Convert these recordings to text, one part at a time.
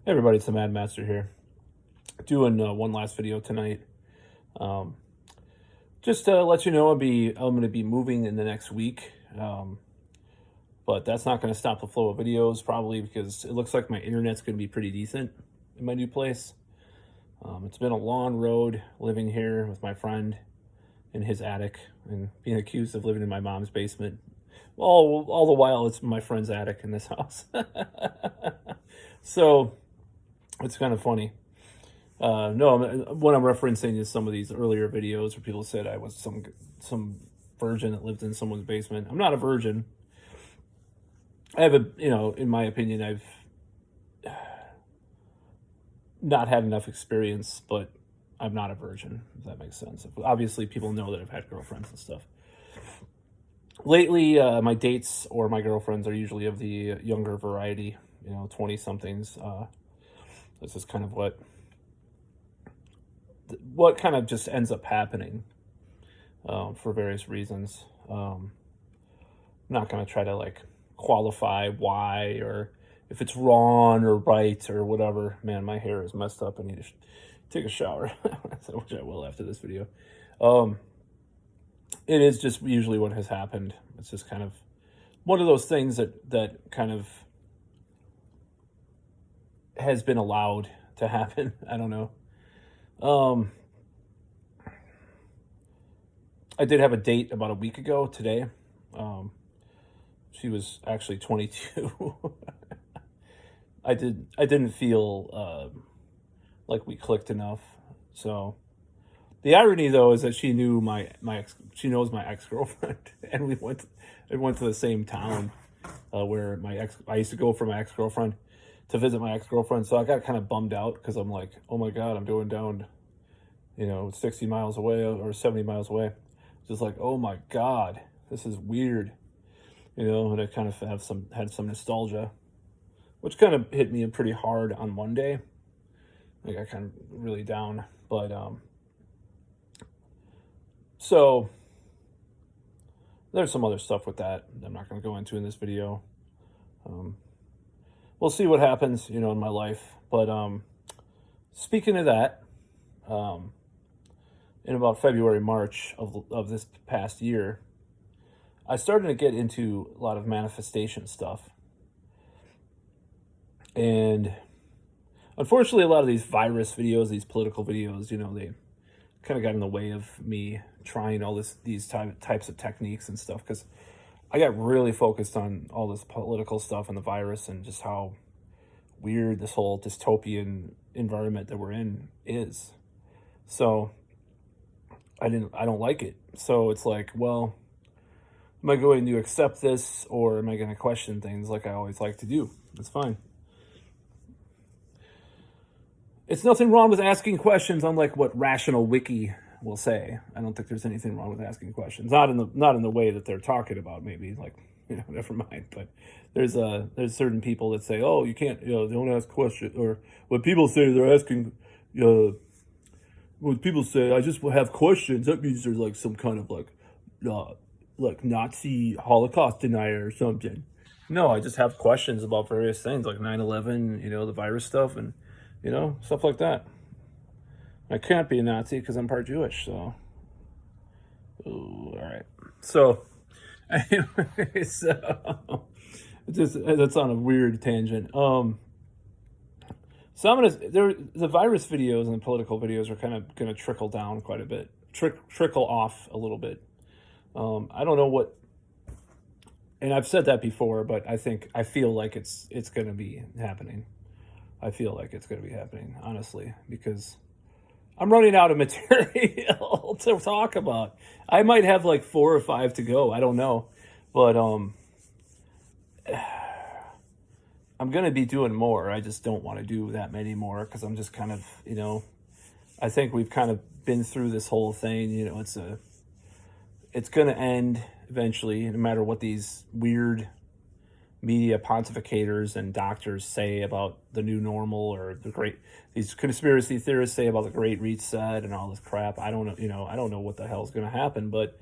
Hey everybody, it's the Mad Master here. Doing one last video tonight. Um, just to let you know, I'm going to be moving in the next week, but that's not going to stop the flow of videos probably because it looks like my internet's going to be pretty decent in my new place. It's been a long road living here with my friend in his attic and being accused of living in my mom's basement. All the while, it's my friend's attic in this house. So it's kind of funny. No, what I'm referencing is some of these earlier videos where people said I was some virgin that lived in someone's basement. I'm not a virgin. I have in my opinion, I've not had enough experience, but I'm not a virgin, if that makes sense. Obviously, people know that I've had girlfriends and stuff. Lately, my dates or my girlfriends are usually of the younger variety, 20 somethings. This is kind of what kind of just ends up happening for various reasons. I'm not going to try to qualify why or if it's wrong or right or whatever. Man, my hair is messed up. I need to take a shower, which I will after this video. It is just usually what has happened. It's just kind of one of those things that kind of has been allowed to happen. I don't know. I did have a date about a week ago today. She was actually 22. I didn't feel like we clicked enough. So the irony though is that she knew she knows my ex-girlfriend, and we went to the same town where I used to go for my ex-girlfriend to visit my ex-girlfriend. So I got kind of bummed out because I'm like, oh my God, I'm going down, 60 miles away or 70 miles away. Just like, oh my God, this is weird, and I kind of had some nostalgia, which kind of hit me pretty hard on Monday. I got kind of really down, but so there's some other stuff with that I'm not going to go into in this video. We'll see what happens, in my life. But speaking of that, in about February, March of this past year, I started to get into a lot of manifestation stuff. And unfortunately, a lot of these virus videos, these political videos, they kind of got in the way of me trying all these types of techniques and stuff, because I got really focused on all this political stuff and the virus and just how weird this whole dystopian environment that we're in is. So I don't like it. So it's like, well, am I going to accept this or am I going to question things like I always like to do? It's fine. It's nothing wrong with asking questions, unlike what Rational Wiki will say. I don't think there's anything wrong with asking questions. Not in the way that they're talking about, maybe, never mind. But there's certain people that say, oh, you can't, don't ask questions. Or when people say they're asking, when people say, I just have questions, that means there's some kind of Nazi Holocaust denier or something. No, I just have questions about various things like 9/11, the virus stuff, and stuff like that. I can't be a Nazi because I'm part Jewish, so. Ooh, all right. So, anyway, that's on a weird tangent. So the virus videos and the political videos are kind of going to trickle down quite a bit, trickle off a little bit. I don't know what, and I've said that before, but I feel like it's going to be happening. I feel like it's going to be happening, honestly, because I'm running out of material to talk about. I might have 4 or 5 to go. I don't know. But I'm going to be doing more. I just don't want to do that many more because I'm just kind of, I think we've kind of been through this whole thing. It's going to end eventually, no matter what these weird media pontificators and doctors say about the new normal or these conspiracy theorists say about the Great Reset and all this crap. I don't know, I don't know what the hell is going to happen, but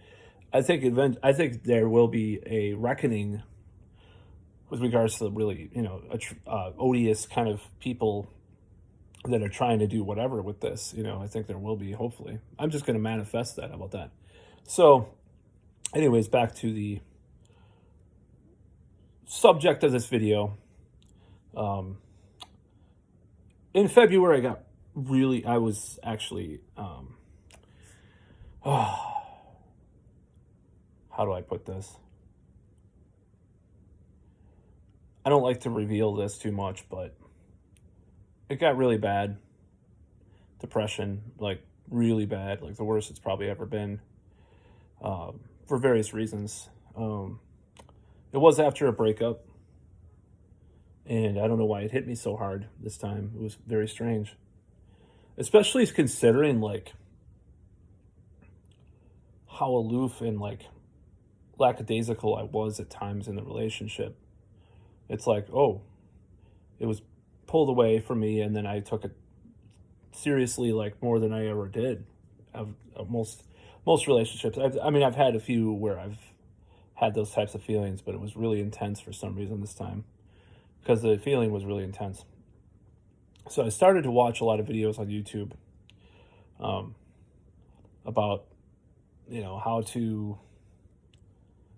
I think there will be a reckoning with regards to the really, odious kind of people that are trying to do whatever with this. I think there will be, hopefully. I'm just going to manifest that. How about that? So, anyways, back to the subject of this video. In February, I was actually, how do I put this? I don't like to reveal this too much, but it got really bad. Depression, like really bad, like the worst it's probably ever been, for various reasons. It was after a breakup, and I don't know why it hit me so hard this time. It was very strange, especially considering like how aloof and like lackadaisical I was at times in the relationship. It's like, oh, it was pulled away from me, and then I took it seriously, like more than I ever did. Most relationships. I've had a few where I've had those types of feelings, but it was really intense for some reason this time, because the feeling was really intense. So I started to watch a lot of videos on YouTube, about how to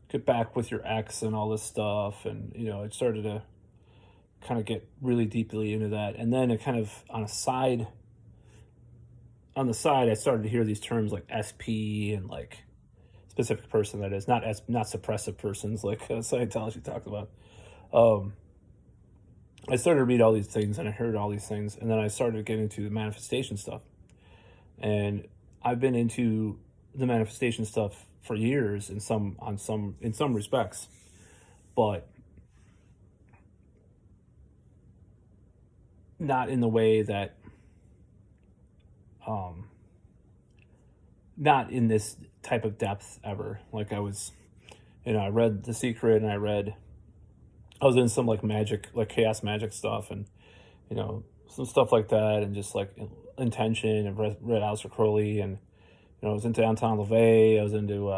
get back with your ex and all this stuff, and I started to kind of get really deeply into that. And then it kind of on the side, I started to hear these terms like SP and like specific person, that is not suppressive persons like Scientology talked about. I started to read all these things, and I heard all these things, and then I started getting into the manifestation stuff. And I've been into the manifestation stuff for years in some respects, but not in the way that, not in this type of depth ever. Like I was, I read The Secret, and I was in some like magic, like chaos magic stuff, and some stuff like that, and just like intention, and read Aleister Crowley, and I was into Anton LaVey. I was into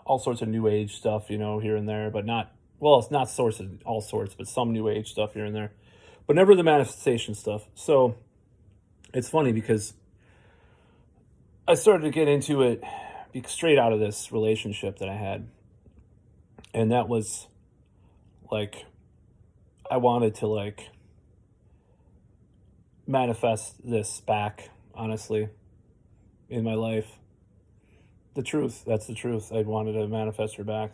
all sorts of new age stuff, here and there, but not, well, it's not all sorts, but some new age stuff here and there, but never the manifestation stuff. So it's funny because I started to get into it straight out of this relationship that I had. And that was like, I wanted to like manifest this back, honestly, in my life. The truth, that's the truth. I wanted to manifest her back.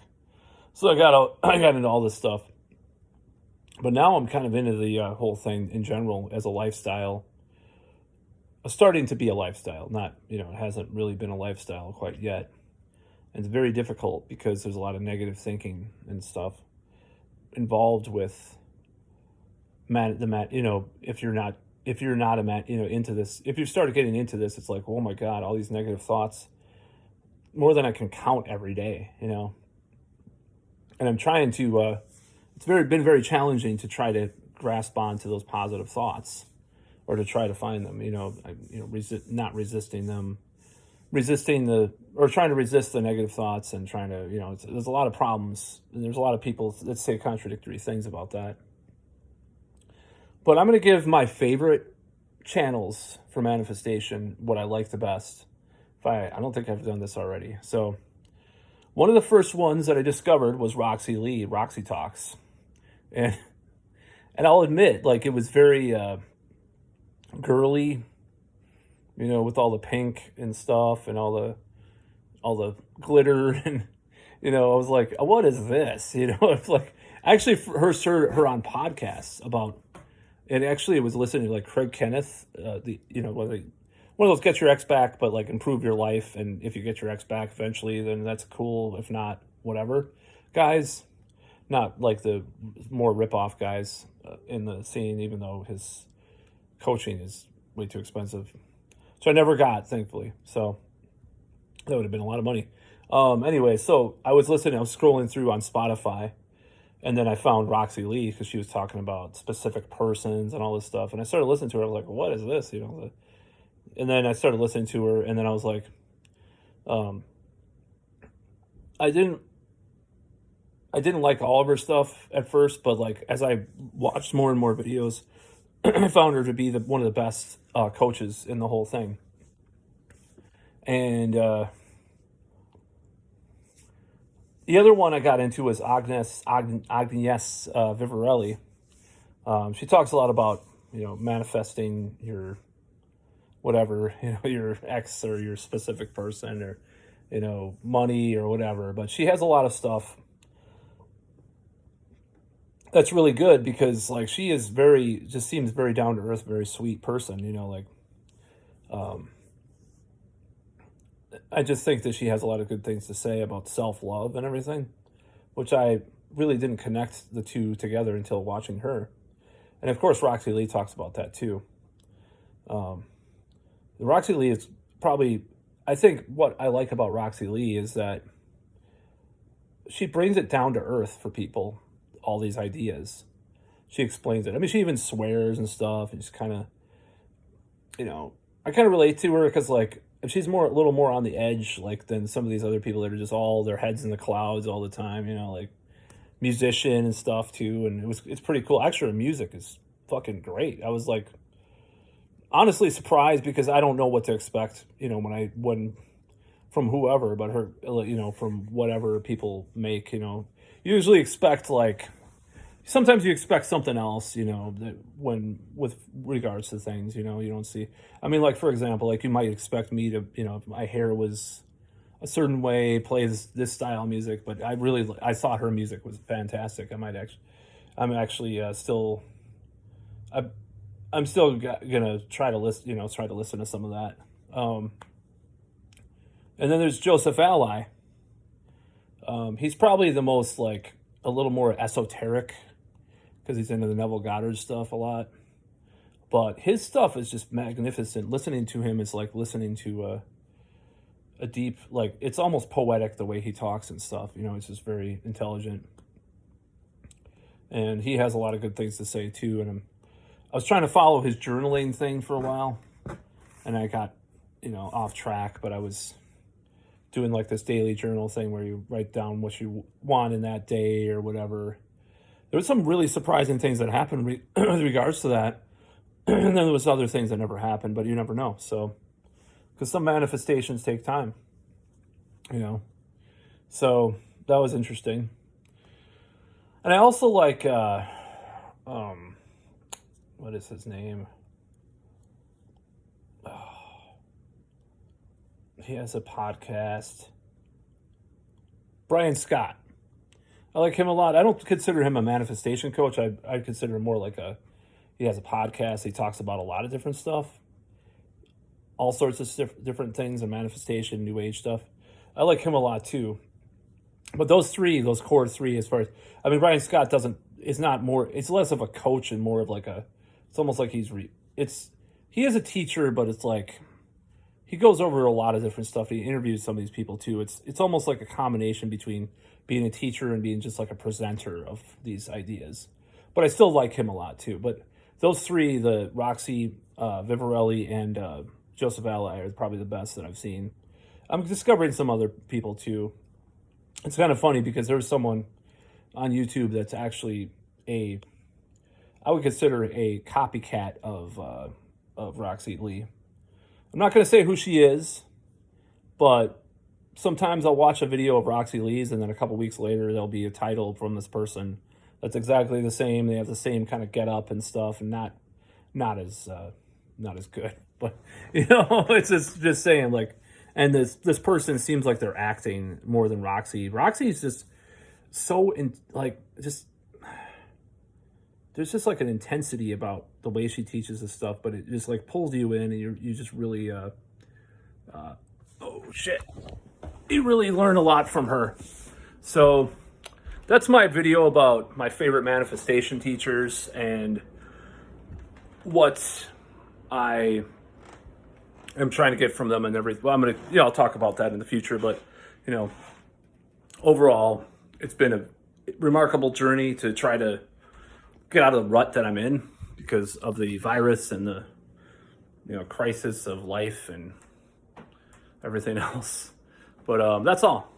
So I got into all this stuff. But now I'm kind of into the whole thing in general as a lifestyle. Starting to be a lifestyle, not, it hasn't really been a lifestyle quite yet. And it's very difficult because there's a lot of negative thinking and stuff involved with if you're not into this, if you start getting into this, it's like, oh my God, all these negative thoughts, more than I can count every day, and I'm trying to, it's been very challenging to try to grasp onto those positive thoughts, or to try to find them, not resisting them, trying to resist the negative thoughts, and trying to, there's a lot of problems, and there's a lot of people that say contradictory things about that. But I'm going to give my favorite channels for manifestation, what I like the best. I don't think I've done this already. So one of the first ones that I discovered was Roxy Lee, Roxy Talks. And I'll admit, like, it was very girly, with all the pink and stuff, and all the glitter, and I was like, what is this? It's like, I actually heard her on podcasts about, and actually it was listening to like Craig Kenneth, one of those get your ex back, but like improve your life, and if you get your ex back eventually, then that's cool. If not, whatever. Guys, not like the more rip-off guys in the scene, even though his coaching is way too expensive. So I never got, thankfully. So that would have been a lot of money. Anyway, so I was scrolling through on Spotify, and then I found Roxy Lee because she was talking about specific persons and all this stuff. And I started listening to her. I was like, what is this? And then I started listening to her, and then I was like, I didn't like all of her stuff at first, but like as I watched more and more videos, I found her to be one of the best coaches in the whole thing. And the other one I got into was Agnes Vivarelli. She talks a lot about, manifesting your whatever, your ex or your specific person, or, money or whatever. But she has a lot of stuff that's really good, because like she is just seems very down to earth, very sweet person, like, I just think that she has a lot of good things to say about self-love and everything, which I really didn't connect the two together until watching her. And of course, Roxy Lee talks about that too. Roxy Lee is probably, I think what I like about Roxy Lee is that she brings it down to earth for people, all these ideas. She explains it. I mean, she even swears and stuff, and just kind of, I kind of relate to her, because like, she's a little more on the edge, like, than some of these other people that are just all their heads in the clouds all the time, like musician and stuff too. And it's pretty cool. Actually, her music is fucking great. I was like, honestly surprised, because I don't know what to expect, when from whoever, but her, from whatever people make, you usually expect, like, sometimes you expect something else, that when with regards to things, you don't see. I mean, like, for example, like, you might expect me to, if my hair was a certain way, play this style of music, but I thought her music was fantastic. I'm actually still, I'm still gonna try to listen to some of that. And then there's Joseph Ally. He's probably the most, like, a little more esoteric, because he's into the Neville Goddard stuff a lot. But his stuff is just magnificent. Listening to him is like listening to a deep, like, it's almost poetic the way he talks and stuff. It's just very intelligent. And he has a lot of good things to say too. And I was trying to follow his journaling thing for a while, and I got, off track, but I was doing like this daily journal thing where you write down what you want in that day or whatever. There was some really surprising things that happened with regards to that. And then there was other things that never happened, but you never know. So, because some manifestations take time, so that was interesting. And I also like, what is his name? He has a podcast. Brian Scott. I like him a lot. I don't consider him a manifestation coach. I'd consider him more like he has a podcast. He talks about a lot of different stuff. All sorts of different things, and manifestation, new age stuff. I like him a lot too. But those core three, as far as, I mean, Brian Scott it's less of a coach and more of like it's almost like he is a teacher, but it's like, he goes over a lot of different stuff. He interviews some of these people too. It's almost like a combination between being a teacher and being just like a presenter of these ideas. But I still like him a lot too. But those three, the Roxy, Vivarelli, and Joseph Ally, are probably the best that I've seen. I'm discovering some other people too. It's kind of funny, because there was someone on YouTube that's actually I would consider a copycat of Roxy Lee. I'm not going to say who she is, but sometimes I'll watch a video of Roxy Lee's, and then a couple weeks later there'll be a title from this person that's exactly the same. They have the same kind of get up and stuff, and not as good. But it's just saying, like, and this person seems like they're acting more than Roxy. Roxy's just so there's just like an intensity about the way she teaches this stuff, but it just like pulls you in, and you just really oh shit, you really learn a lot from her. So that's my video about my favorite manifestation teachers and what I am trying to get from them and everything. Well, I'll talk about that in the future, but overall, it's been a remarkable journey to try to get out of the rut that I'm in because of the virus and the crisis of life and everything else. But that's all.